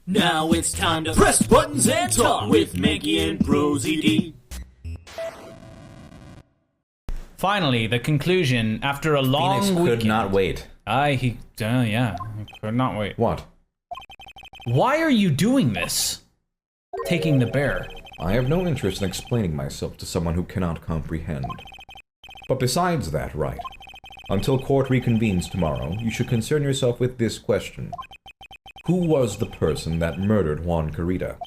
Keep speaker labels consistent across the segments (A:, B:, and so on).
A: Now it's time to press buttons and talk with Manky and ProZD.
B: Finally, the conclusion after a long
C: Phoenix
B: weekend.
C: could not wait.
B: He could not wait.
C: What?
B: Why are you doing this? Taking the bear.
C: I have no interest in explaining myself to someone who cannot comprehend. But besides that, Wright, until court reconvenes tomorrow, you should concern yourself with this question. Who was the person that murdered Juan Carita?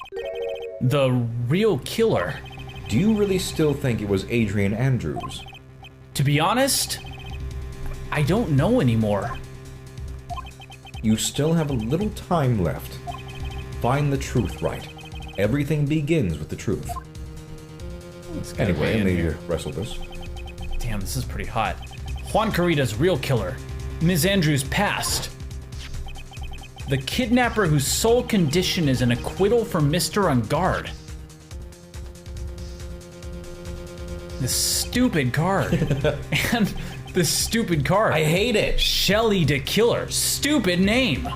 B: The real killer.
C: Do you really still think it was Adrian Andrews?
B: To be honest, I don't know anymore.
C: You still have a little time left. Find the truth, Wright. Everything begins with the truth. Anyway, let me wrestle this.
B: Damn, this is pretty hot. Juan Carita's real killer. Ms. Andrews' past. The kidnapper whose sole condition is an acquittal from Mr. On Guard. This stupid card. And this stupid card.
C: I hate it!
B: Shelly the Killer. Stupid name.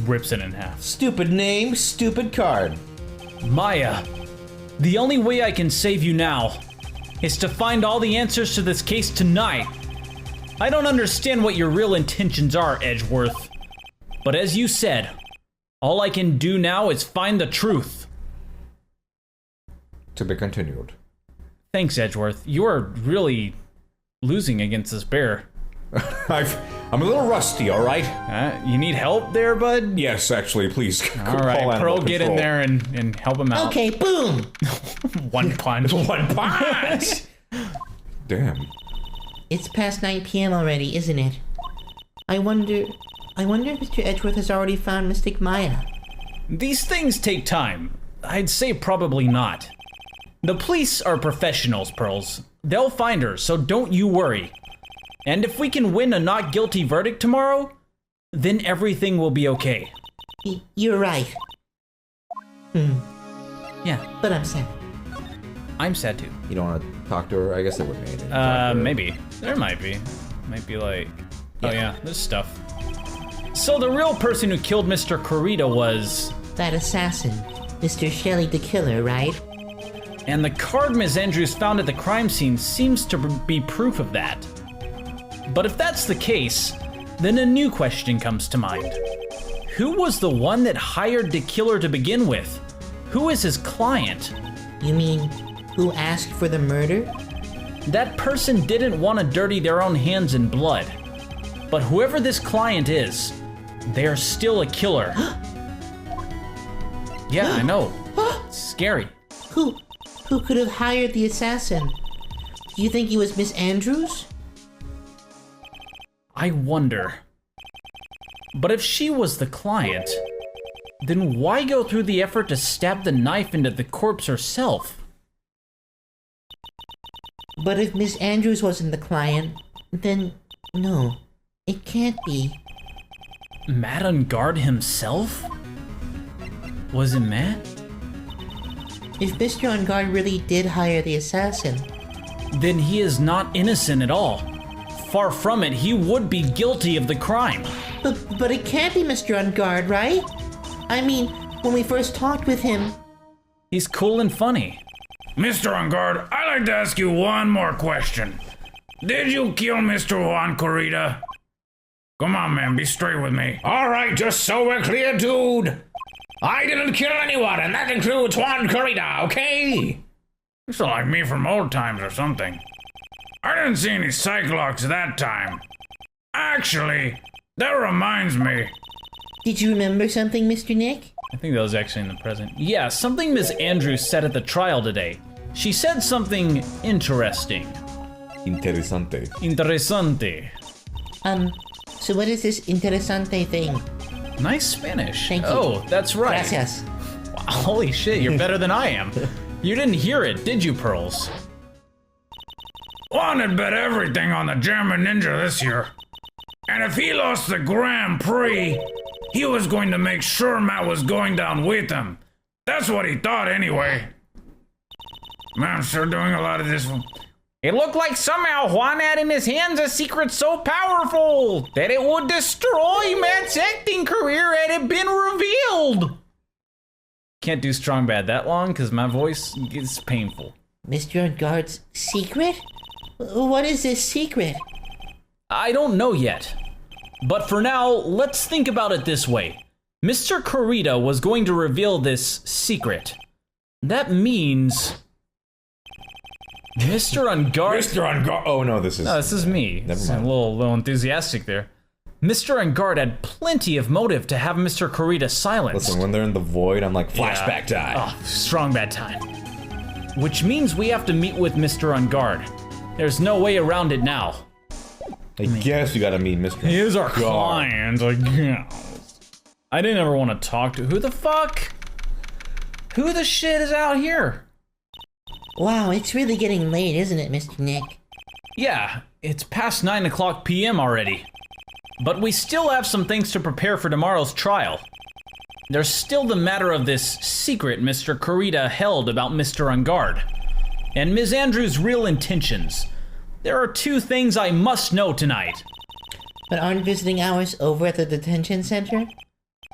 B: Rips it in half.
C: Stupid name, stupid card.
B: Maya, the only way I can save you now is to find all the answers to this case tonight. I don't understand what your real intentions are, Edgeworth. But as you said, all I can do now is find the truth.
C: To be continued.
B: Thanks, Edgeworth. You are really losing against this bear.
C: I'm a little rusty, alright?
B: You need help there, bud?
C: Yes, actually, please.
B: All right, Pearl, get in there and help him out.
D: Okay, boom!
B: One punch.
C: One punch! Damn.
D: It's past 9 p.m. already, isn't it? I wonder if Mr. Edgeworth has already found Mystic Maya.
B: These things take time. I'd say probably not. The police are professionals, Pearls. They'll find her, so don't you worry. And if we can win a not guilty verdict tomorrow, then everything will be okay.
D: You're right.
B: Yeah,
D: But I'm sad.
B: I'm sad too.
C: You don't want to talk to her? I guess they would maybe.
B: Maybe. There might be. Might be like... Oh yeah, this stuff. So the real person who killed Mr. Carita was...
D: That assassin, Mr. Shelley the Killer, right?
B: And the card Ms. Andrews found at the crime scene seems to be proof of that. But if that's the case, then a new question comes to mind. Who was the one that hired the killer to begin with? Who is his client?
D: You mean, who asked for the murder?
B: That person didn't want to dirty their own hands in blood. But whoever this client is, they are still a killer. Yeah, I know. It's scary.
D: Who could have hired the assassin? Do you think he was Miss Andrews?
B: I wonder. But if she was the client, then why go through the effort to stab the knife into the corpse herself?
D: But if Miss Andrews wasn't the client, then no, it can't be.
B: Matt on Guard himself? Was it Matt?
D: If Mr. On Guard really did hire the assassin,
B: Then he is not innocent at all. Far from it, he would be guilty of the crime.
D: but it can't be Mr. On Guard, right? I mean, when we first talked with him,
B: He's cool and funny.
E: Mr. On Guard, I'd like to ask you one more question. Did you kill Mr. Juan Carita? Come on, man, be straight with me. All right, just so we're clear, dude. I didn't kill anyone, and that includes Juan Carita, okay? You sound like me from old times or something. I didn't see any Cyclops that time. Actually, that reminds me.
D: did you remember something, Mr. Nick?
B: I think that was actually in the present. Yeah, something Ms. Andrews said at the trial today. She said something interesting.
C: Interesante.
B: Interesante.
D: So what is this interesante thing?
B: Nice Spanish.
D: Thank you.
B: Oh, that's right.
D: Gracias.
B: Wow, holy shit, you're better than I am. You didn't hear it, did you, Pearls?
E: Juan had bet everything on the German Ninja this year. And if he lost the Grand Prix, he was going to make sure Matt was going down with him. That's what he thought anyway. Man, I'm sure doing a lot of this. It looked like somehow Juan had in his hands a secret so powerful that it would destroy Matt's acting career had it been revealed.
B: can't do strong bad that long because my voice gets painful.
D: Mr. Unguard's secret? What is this secret?
B: I don't know yet. But for now, let's think about it this way. Mr. Kurita was going to reveal this secret. That means... Mr. Unguard...
C: Mr. Unguard. Oh no, this is.
B: No, this is me.
C: Never mind.
B: A little enthusiastic there. Mr. Unguard had plenty of motive to have Mr. Kurita silenced.
C: Listen, when they're in the void, I'm like, flashback time.
B: Oh, strong bad time. Which means we have to meet with Mr. Unguard. There's no way around it now.
C: I guess you gotta meet Mr.
B: He is our
C: Unguard.
B: client, I guess. I didn't ever want to talk to... Who the fuck? Who the shit is out here?
D: Wow, it's really getting late, isn't it, Mr. Nick?
B: Yeah, it's past 9 o'clock p.m. already. But we still have some things to prepare for tomorrow's trial. There's still the matter of this secret Mr. Kurita held about Mr. Unguard. And Ms. Andrews' real intentions. There are 2 things I must know tonight.
D: But aren't visiting hours over at the detention center?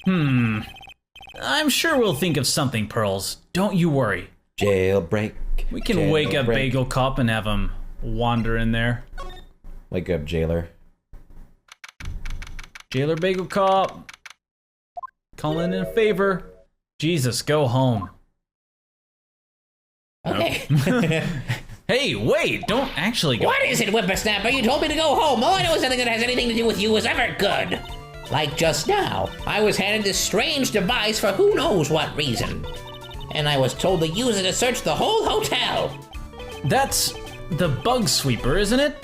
B: I'm sure we'll think of something, Pearls. Don't you worry.
C: Jailbreak.
B: We can wake up Bagel Cop and have him wander in there.
C: Wake up, jailer.
B: Jailer Bagel Cop. Calling in a favor. Jesus, go home.
D: Okay.
B: Hey, wait, don't actually go.
F: What is it, whippersnapper? You told me to go home. All I know is nothing that has anything to do with you is ever good. Like just now, I was handed this strange device for who knows what reason. And I was told to use it to search the whole hotel.
B: That's the bug sweeper, isn't it?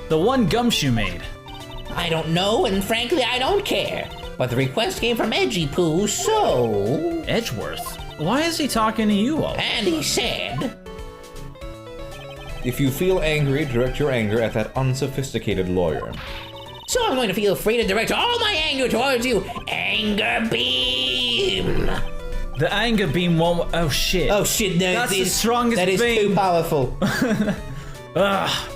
B: The one Gumshoe made.
F: I don't know, and frankly, I don't care. But the request came from Edgy Poo, so...
B: Edgeworth? Why is he talking to you all?
F: And he said...
C: If you feel angry, direct your anger at that unsophisticated lawyer.
F: So I'm going to feel free to direct all my anger towards you. Anger beam!
B: The anger beam won't... Oh shit.
D: Oh shit, no,
B: That's the strongest
D: that is
B: beam.
D: too powerful.
B: Ugh.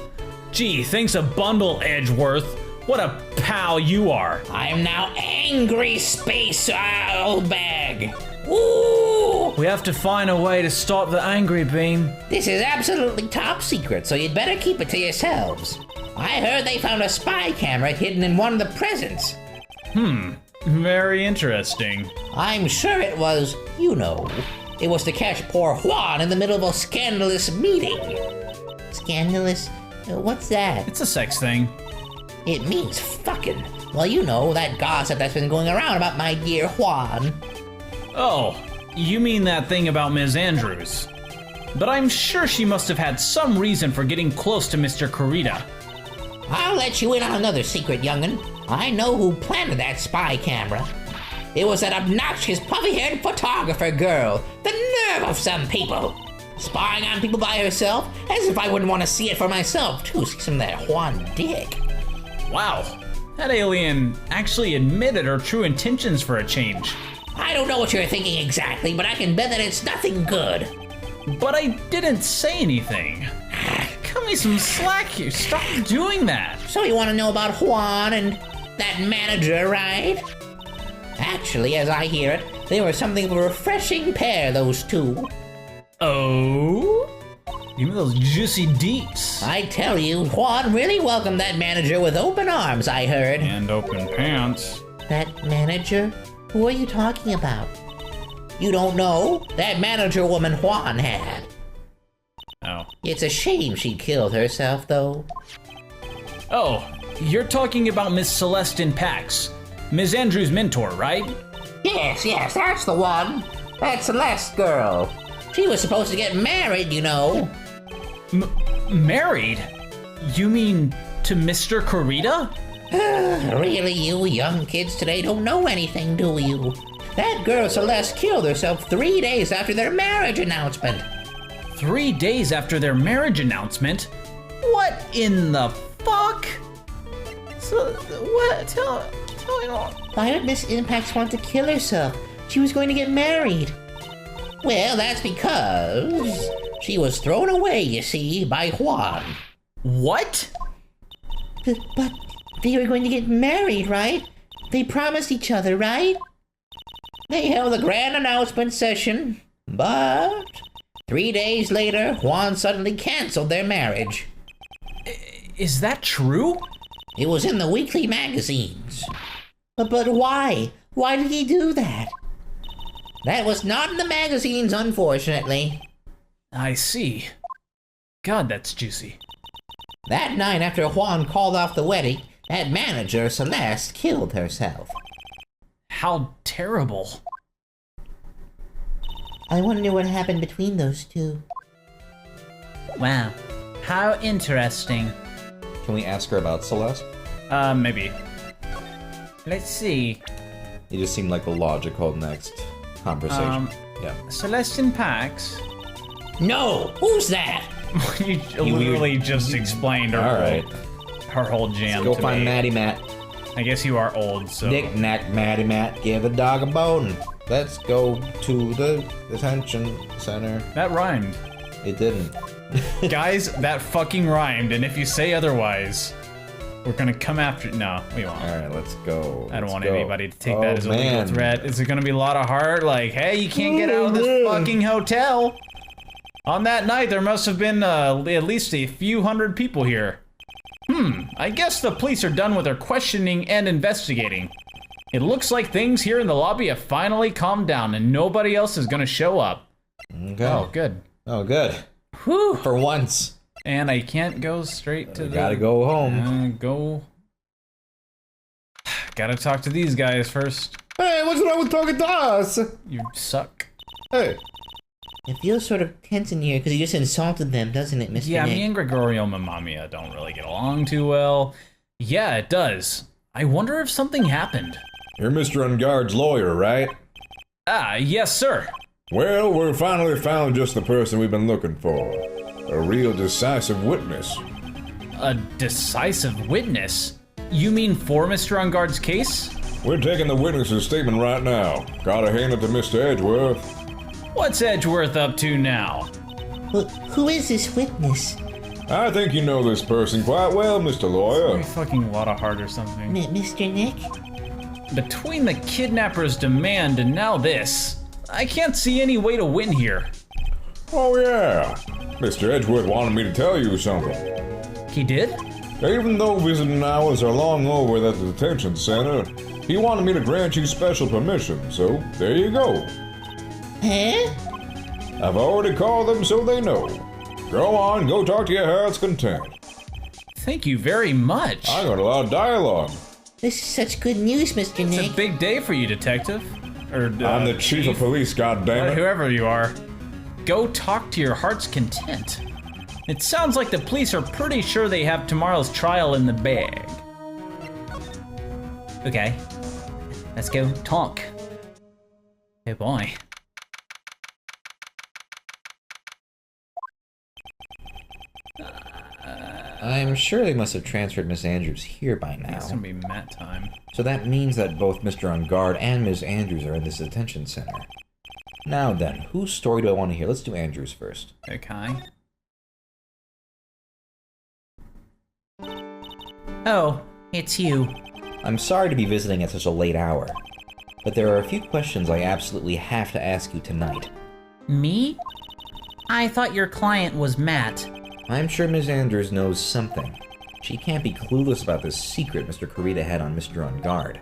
B: Gee, thanks a bundle, Edgeworth. What a pal you are.
F: I'm now angry space old bag. Ooh!
B: We have to find a way to stop the angry beam.
F: This is absolutely top secret, so you'd better keep it to yourselves. I heard they found a spy camera hidden in one of the presents.
B: Very interesting.
F: I'm sure it was, you know, it was to catch poor Juan in the middle of a scandalous meeting.
D: Scandalous? What's that?
B: It's a sex thing.
F: It means fucking. Well, you know, that gossip that's been going around about my dear Juan.
B: Oh, you mean that thing about Ms. Andrews. But I'm sure she must have had some reason for getting close to Mr. Kurita.
F: I'll let you in on another secret, young'un. I know who planted that spy camera. It was that obnoxious puffy-haired photographer girl. The nerve of some people. Spying on people by herself, as if I wouldn't want to see it for myself, too. See some of that Juan dick.
B: Wow, that alien actually admitted her true intentions for a change.
F: I don't know what you're thinking exactly, but I can bet that it's nothing good.
B: But I didn't say anything. Cut me some slack here. Stop doing that.
F: So you want to know about Juan and that manager, right? Actually, as I hear it, they were something of a refreshing pair, those two.
B: Oh? Give me those juicy deeps.
F: I tell you, Juan really welcomed that manager with open arms, I heard.
B: And open pants.
D: That manager? Who are you talking about?
F: You don't know? That manager woman Juan had.
B: Oh.
F: It's a shame she killed herself, though.
B: Oh, you're talking about Miss Celestine Pax. Ms. Andrews' mentor, right?
F: Yes, that's the one. That Celeste girl. She was supposed to get married, you know.
B: Married? You mean to Mr. Kurita?
F: Really, you young kids today don't know anything, do you? That girl Celeste killed herself 3 days after their marriage announcement.
B: 3 days after their marriage announcement? What in the fuck? So, what? Tell me more.
D: Why would Miss Impax want to kill herself? She was going to get married.
F: Well, that's because she was thrown away, you see, by Juan.
B: What?
D: But they were going to get married, right? They promised each other, right?
F: They held a grand announcement session. But 3 days later, Juan suddenly canceled their marriage.
B: Is that true?
F: It was in the weekly magazines. But why? Why did he do that? That was not in the magazines, unfortunately.
B: I see. God, that's juicy.
F: That night after Juan called off the wedding, that manager, Celeste, killed herself.
B: How terrible.
D: I wonder what happened between those two.
B: Wow. How interesting.
C: Can we ask her about Celeste?
B: Maybe. Let's see.
C: It just seemed like the logical next conversation. Yeah.
B: Celeste in Pax.
F: No! Who's that?
B: You literally just explained her whole jam.
C: Go
B: to
C: find
B: me.
C: Matty Matt.
B: I guess you are old, so.
C: Knick knack, Matty Matt, give the dog a bone. Let's go to the detention center.
B: That rhymed.
C: It didn't.
B: Guys, that fucking rhymed, and if you say otherwise, we're gonna come after. No, we won't.
C: Alright, let's go.
B: I don't
C: Let's
B: want
C: go.
B: anybody to take that as a legal
C: man.
B: threat. Is it gonna be a lot of heart? Like, hey, you can't get out of this fucking hotel. On that night, there must have been at least a few hundred people here. I guess the police are done with their questioning and investigating. It looks like things here in the lobby have finally calmed down and nobody else is gonna show up.
C: Okay.
B: Oh, good.
C: Oh, good.
B: Whew.
C: For once.
B: And I can't go straight to the...
C: Gotta go home.
B: Gotta talk to these guys first.
C: Hey, what's wrong with talking to us?
B: You suck.
C: Hey.
D: It feels sort of tense in here because you just insulted them, doesn't it, Mr.
B: Yeah,
D: Nick?
B: me and Gregorio Mamamia don't really get along too well. Yeah, it does. I wonder if something happened.
G: You're Mr. Unguard's lawyer, right?
B: Ah, yes, sir.
G: Well, we finally found just the person we've been looking for. A real decisive witness.
B: A decisive witness? You mean for Mr. Unguard's case?
G: We're taking the witness's statement right now. Gotta hand it to Mr. Edgeworth.
B: What's Edgeworth up to now?
D: Who is this witness?
G: I think you know this person quite well, Mr. Lawyer.
B: Fucking lot of heart or something.
D: Mr. Nick?
B: Between the kidnapper's demand and now this, I can't see any way to win here.
G: Oh yeah. Mr. Edgeworth wanted me to tell you something.
B: He did?
G: Even though visiting hours are long over at the detention center, he wanted me to grant you special permission, so there you go.
D: Huh?
G: I've already called them so they know. Go on, go talk to your heart's content.
B: Thank you very much.
G: I got a lot of dialogue.
D: This is such good news, Mr.
B: It's
D: Nick.
B: a big day for you, detective. Or,
G: I'm the chief of police, goddammit.
B: Whoever you are. Go talk to your heart's content. It sounds like the police are pretty sure they have tomorrow's trial in the bag. Okay. Let's go talk. Oh boy.
C: I'm sure they must have transferred Miss Andrews here by now.
B: It's gonna be mat time.
C: So that means that both Mr. Unguard and Miss Andrews are in this detention center. Now then, whose story do I want to hear? Let's do Andrews first.
B: Okay. Oh, it's you.
C: I'm sorry to be visiting at such a late hour, but there are a few questions I absolutely have to ask you tonight.
H: Me? I thought your client was Matt.
C: I'm sure Miss Andrews knows something. She can't be clueless about this secret Mr. Kurita had on Mr. Unguard.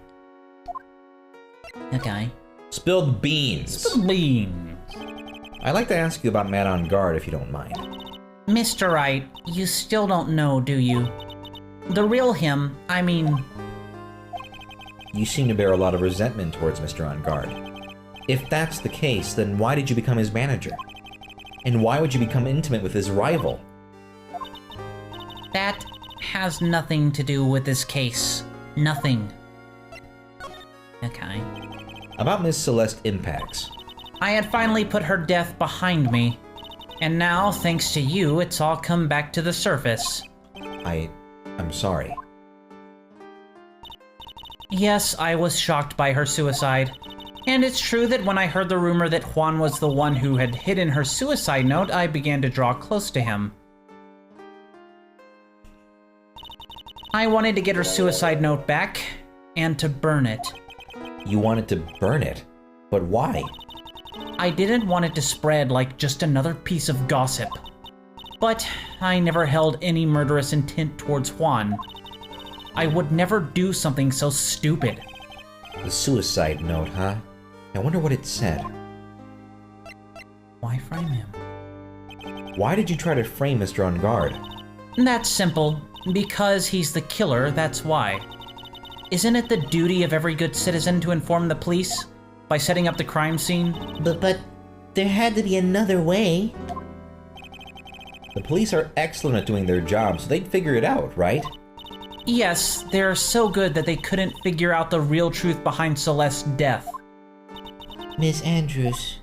H: Okay.
C: Spilled beans!
B: Beans.
C: I'd like to ask you about Matt Unguard if you don't mind.
H: Mr. Wright, you still don't know, do you? The real him, I mean...
C: You seem to bear a lot of resentment towards Mr. Unguard. If that's the case, then why did you become his manager? And why would you become intimate with his rival?
H: That has nothing to do with this case. Nothing. Okay.
C: About Miss Celeste Impax.
H: I had finally put her death behind me. And now, thanks to you, it's all come back to the surface.
C: I'm sorry.
H: Yes, I was shocked by her suicide. And it's true that when I heard the rumor that Juan was the one who had hidden her suicide note, I began to draw close to him. I wanted to get her suicide note back, and to burn it.
C: You wanted to burn it, but why?
H: I didn't want it to spread like just another piece of gossip. But I never held any murderous intent towards Juan. I would never do something so stupid.
C: The suicide note, huh? I wonder what it said.
H: Why frame him?
C: Why did you try to frame Mr. On Guard?
H: That's simple. Because he's the killer, that's why. Isn't it the duty of every good citizen to inform the police by setting up the crime scene?
D: But there had to be another way.
C: The police are excellent at doing their job, so they'd figure it out, right?
H: Yes, they're so good that they couldn't figure out the real truth behind Celeste's death.
D: Miss Andrews.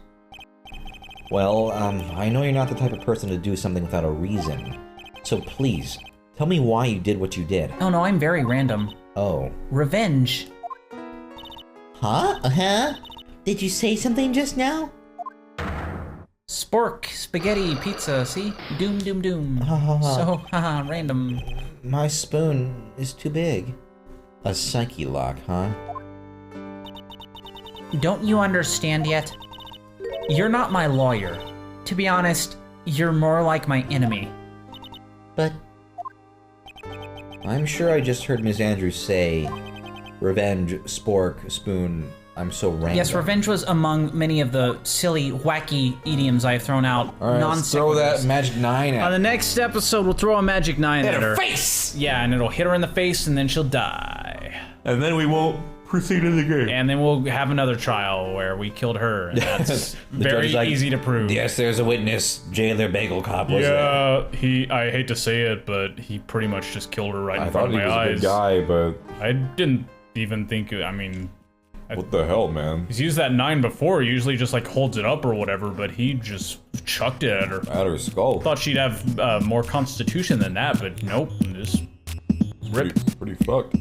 C: Well, I know you're not the type of person to do something without a reason. So please, tell me why you did what you did.
H: Oh no, I'm very random.
C: Oh.
H: Revenge.
D: Huh? Did you say something just now?
H: Spork, spaghetti, pizza, see? Doom, doom, doom. So, haha, random.
C: My spoon is too big. A psyche lock, huh?
H: Don't you understand yet? You're not my lawyer. To be honest, you're more like my enemy.
D: But
C: I'm sure I just heard Miss Andrews say, revenge, spork, spoon, I'm so random.
H: Yes, revenge was among many of the silly, wacky idioms I've thrown out.
C: Alright, let's throw that magic 9 at
B: On the next episode, we'll throw a magic 9 at her.
F: Face!
B: Yeah, and it'll hit her in the face, and then she'll die.
A: And then we won't proceed in the game.
B: And then we'll have another trial where we killed her, and that's very easy to prove.
C: Yes, there's a witness. Jailer Bagel Cop was
B: Yeah, I hate to say it, but he pretty much just killed her right in front of my eyes.
G: I thought he was a good guy, but
B: I didn't even think, I mean...
G: what the hell, man?
B: He's used that 9 before, he usually just like holds it up or whatever, but he just chucked it at her.
G: At her skull.
B: Thought she'd have more constitution than that, but nope, just rip.
G: Pretty fucked.